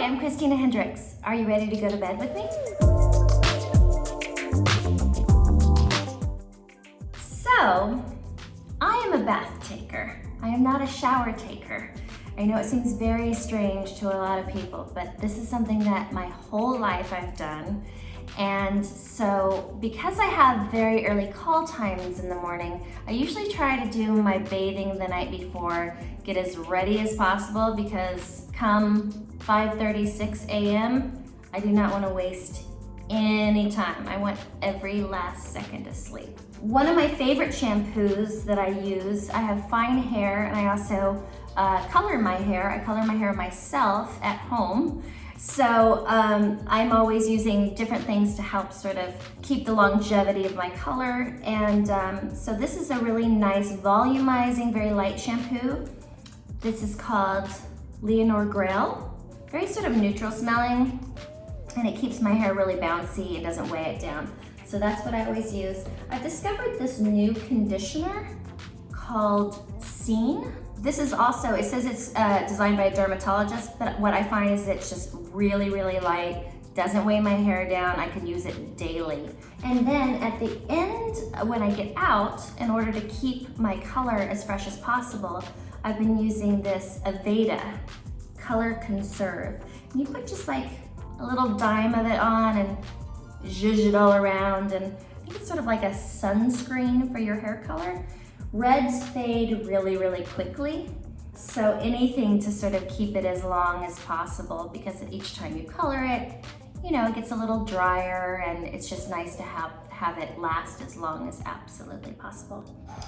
I'm Christina Hendricks. Are you ready to go to bed with me? So, I am a bath taker. I am not a shower taker. I know it seems very strange to a lot of people, but this is something that my whole life I've done. And so, because I have very early call times in the morning, I usually try to do my bathing the night before, get as ready as possible, because come 5:30, 6 a.m., I do not want to waste any time. I want every last second to sleep. One of my favorite shampoos that I use, I have fine hair and I also color my hair. I color my hair myself at home. So I'm always using different things to help sort of keep the longevity of my color. And so this is a really nice volumizing, very light shampoo. This is called Leonore Grail. Very sort of neutral smelling, and it keeps my hair really bouncy. It doesn't weigh it down. So that's what I always use. I've discovered this new conditioner called Scene. This is also, it says it's designed by a dermatologist, but what I find is it's just really, really light, doesn't weigh my hair down. I can use it daily. And then at the end, when I get out, in order to keep my color as fresh as possible, I've been using this Aveda Color Conserve. And you put just like a little dime of it on and zhuzh it all around, and I think it's sort of like a sunscreen for your hair color. Reds fade really, really quickly, so anything to sort of keep it as long as possible, because each time you color it, you know, it gets a little drier, and it's just nice to have it last as long as absolutely possible.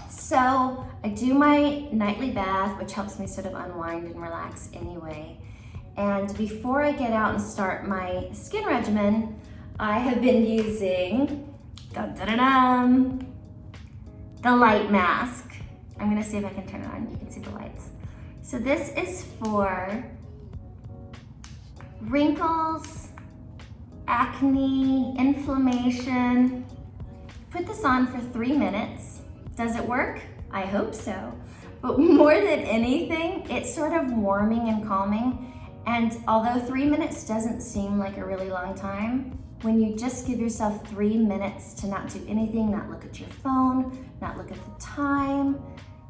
So I do my nightly bath, which helps me sort of unwind and relax anyway. And before I get out and start my skin regimen, I have been using the light mask. I'm gonna see if I can turn it on. You can see the lights. So this is for wrinkles, acne, inflammation. Put this on for 3 minutes. Does it work? I hope so. But more than anything, it's sort of warming and calming. And although 3 minutes doesn't seem like a really long time, when you just give yourself 3 minutes to not do anything, not look at your phone, not look at the time,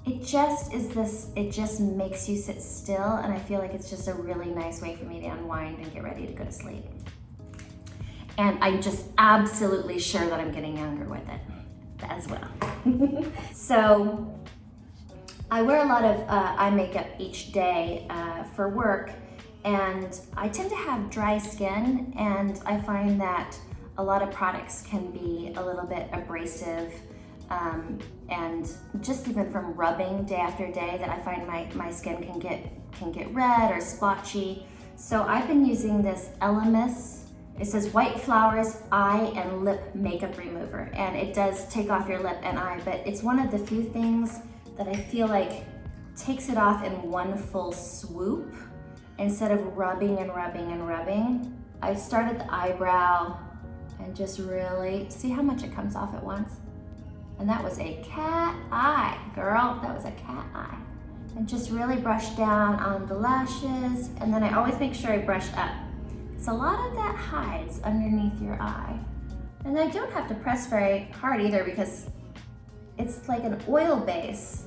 it just makes you sit still, and I feel like it's just a really nice way for me to unwind and get ready to go to sleep. And I'm just absolutely sure that I'm getting younger with it as well. So I wear a lot of eye makeup each day for work, and I tend to have dry skin, and I find that a lot of products can be a little bit abrasive, and just even from rubbing day after day, that I find my skin can get red or splotchy. So I've been using this Elemis. It says White Flowers Eye and Lip Makeup Remover, and it does take off your lip and eye, but it's one of the few things that I feel like takes it off in one full swoop instead of rubbing and rubbing and rubbing. I start at the eyebrow and just really see how much it comes off at once. And that was a cat eye, girl. That was a cat eye. And just really brush down on the lashes, and then I always make sure I brush up. So a lot of that hides underneath your eye. And I don't have to press very hard either, because it's like an oil base.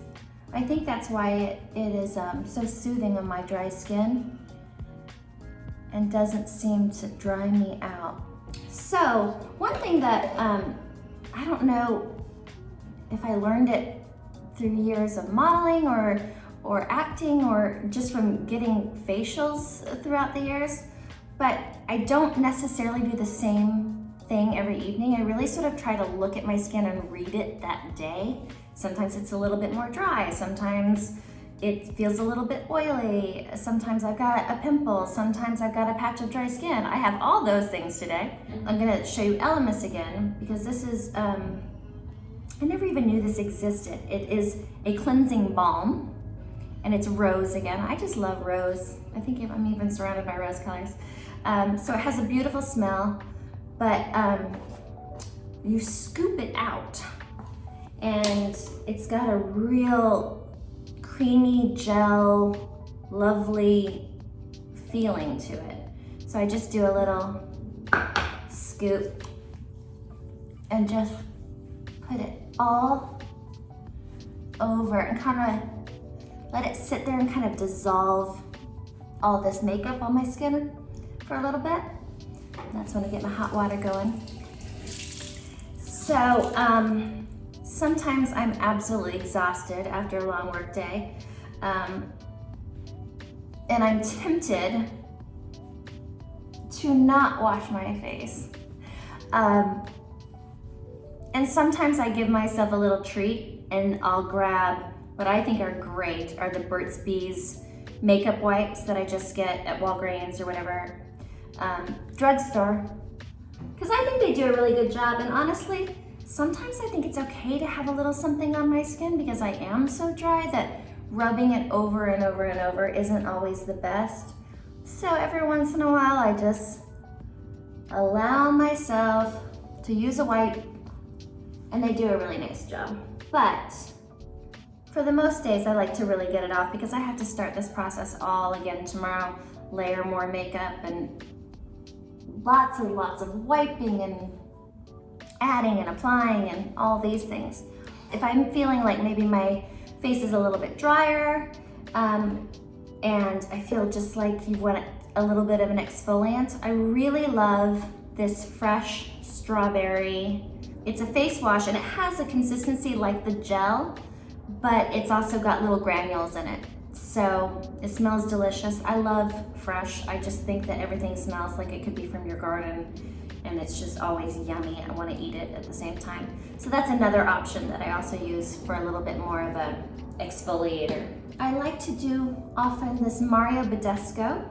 I think that's why it is so soothing on my dry skin and doesn't seem to dry me out. So one thing that I don't know if I learned it through years of modeling or acting, or just from getting facials throughout the years, but I don't necessarily do the same thing every evening. I really sort of try to look at my skin and read it that day. Sometimes it's a little bit more dry, sometimes it feels a little bit oily, sometimes I've got a pimple, sometimes I've got a patch of dry skin. I have all those things today. I'm gonna show you Elemis again, because this is, I never even knew this existed. It is a cleansing balm, and it's rose again. I just love rose. I think I'm even surrounded by rose colors. So it has a beautiful smell, but you scoop it out, and it's got a real creamy gel, lovely feeling to it. So I just do a little scoop and just put it all over and kind of let it sit there and kind of dissolve all this makeup on my skin for a little bit. That's when I get my hot water going. So sometimes I'm absolutely exhausted after a long work day, and I'm tempted to not wash my face. And sometimes I give myself a little treat and I'll grab what I think are great are the Burt's Bees makeup wipes that I just get at Walgreens or whatever, drugstore, because I think they do a really good job. And honestly, sometimes I think it's okay to have a little something on my skin because I am so dry that rubbing it over and over and over isn't always the best. So every once in a while, I just allow myself to use a wipe, and they do a really nice job. But for the most days, I like to really get it off because I have to start this process all again tomorrow, layer more makeup and lots and lots of wiping and adding and applying and all these things. If I'm feeling like maybe my face is a little bit drier, and I feel just like you want a little bit of an exfoliant, I really love this fresh strawberry. It's a face wash and it has a consistency like the gel, but it's also got little granules in it. So it smells delicious. I love fresh. I just think that everything smells like it could be from your garden, and it's just always yummy. I want to eat it at the same time. So that's another option that I also use for a little bit more of a exfoliator. I like to do often this Mario Badescu.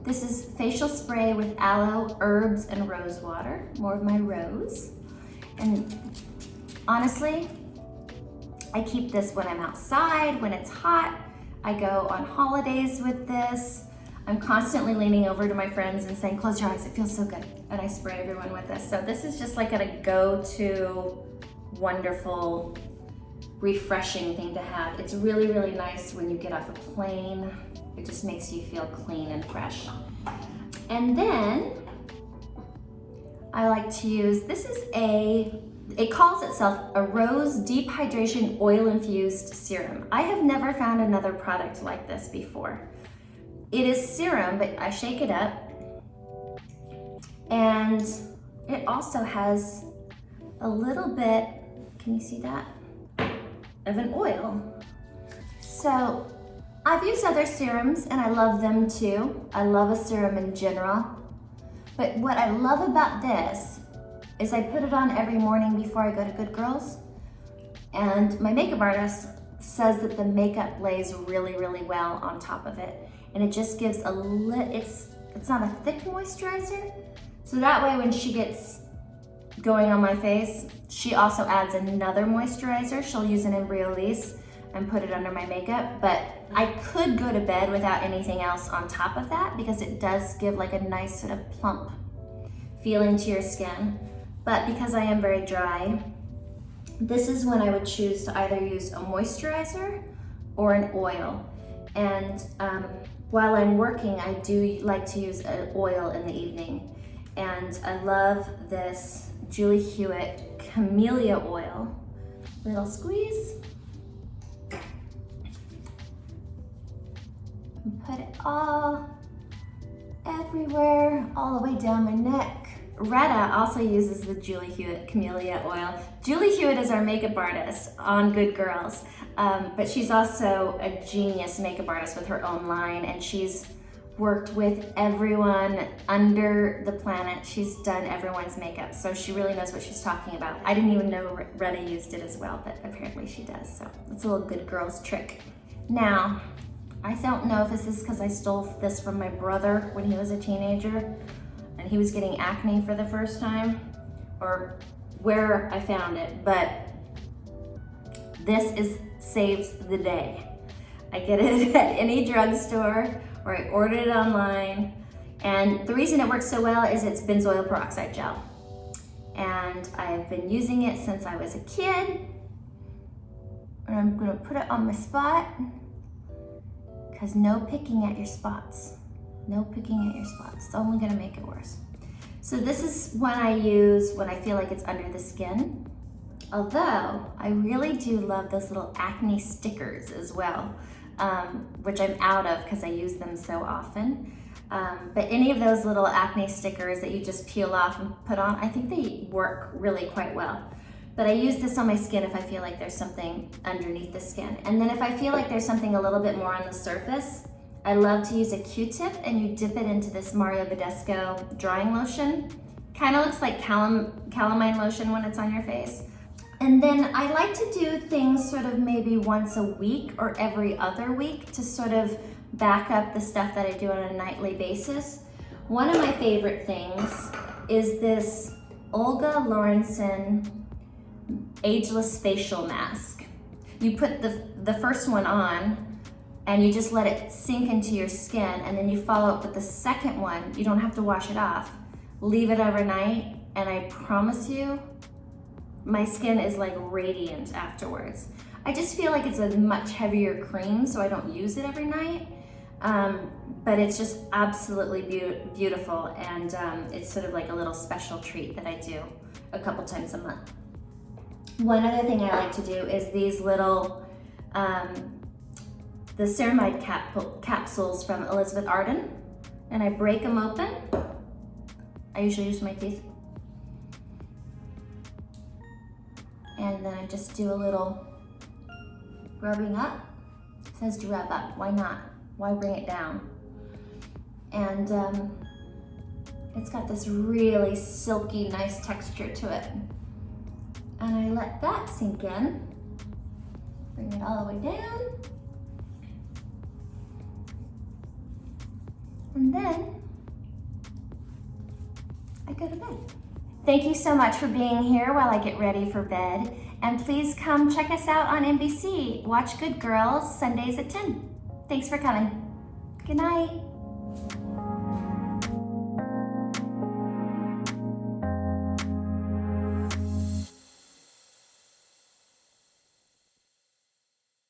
This is facial spray with aloe, herbs, and rose water. More of my rose. And honestly, I keep this when I'm outside, when it's hot. I go on holidays with this. I'm constantly leaning over to my friends and saying, close your eyes, it feels so good. And I spray everyone with this. So this is just like a go-to wonderful, refreshing thing to have. It's really, really nice when you get off a plane. It just makes you feel clean and fresh. And then I like to use, this is it calls itself a rose deep hydration oil infused serum. I have never found another product like this before. It is serum, but I shake it up, and it also has a little bit, can you see that, of an oil. So I've used other serums and I love them too. I love a serum in general, but what I love about this is I put it on every morning before I go to Good Girls, and my makeup artist says that the makeup lays really, really well on top of it, and it just gives it's not a thick moisturizer, so that way when she gets going on my face, she also adds another moisturizer. She'll use an Embryolisse and put it under my makeup, but I could go to bed without anything else on top of that because it does give like a nice sort of plump feeling to your skin. But because I am very dry, this is when I would choose to either use a moisturizer or an oil. And while I'm working, I do like to use an oil in the evening. And I love this Julie Hewitt Camellia Oil. Little squeeze. And put it all everywhere, all the way down my neck. Retta also uses the Julie Hewitt Camellia Oil. Julie Hewitt is our makeup artist on Good Girls, but she's also a genius makeup artist with her own line, and she's worked with everyone under the planet. She's done everyone's makeup, so she really knows what she's talking about. I didn't even know Retta used it as well, but apparently she does, so it's a little Good Girls trick. Now, I don't know if this is because I stole this from my brother when he was a teenager, and he was getting acne for the first time, or where I found it, but this saves the day. I get it at any drugstore, or I ordered it online, and the reason it works so well is it's benzoyl peroxide gel. And I've been using it since I was a kid, and I'm gonna put it on my spot, because no picking at your spots. No picking at your spots. It's only gonna make it worse. So this is one I use when I feel like it's under the skin. Although, I really do love those little acne stickers as well, which I'm out of because I use them so often. But any of those little acne stickers that you just peel off and put on, I think they work really quite well. But I use this on my skin if I feel like there's something underneath the skin. And then if I feel like there's something a little bit more on the surface, I love to use a Q-tip and you dip it into this Mario Badescu drying lotion. Kind of looks like calamine lotion when it's on your face. And then I like to do things sort of maybe once a week or every other week to sort of back up the stuff that I do on a nightly basis. One of my favorite things is this Olga Lawrenson Ageless Facial Mask. You put the first one on and you just let it sink into your skin, and then you follow up with the second one. You don't have to wash it off. Leave it overnight, and I promise you, my skin is like radiant afterwards. I just feel like it's a much heavier cream, so I don't use it every night. But it's just absolutely beautiful, and it's sort of like a little special treat that I do a couple times a month. One other thing I like to do is these little, the ceramide capsules from Elizabeth Arden, and I break them open. I usually use my teeth. And then I just do a little rubbing up. It says to rub up, why not? Why bring it down? And it's got this really silky, nice texture to it. And I let that sink in. Bring it all the way down. And then I go to bed. Thank you so much for being here while I get ready for bed. And please come check us out on NBC. Watch Good Girls, Sundays at 10. Thanks for coming. Good night.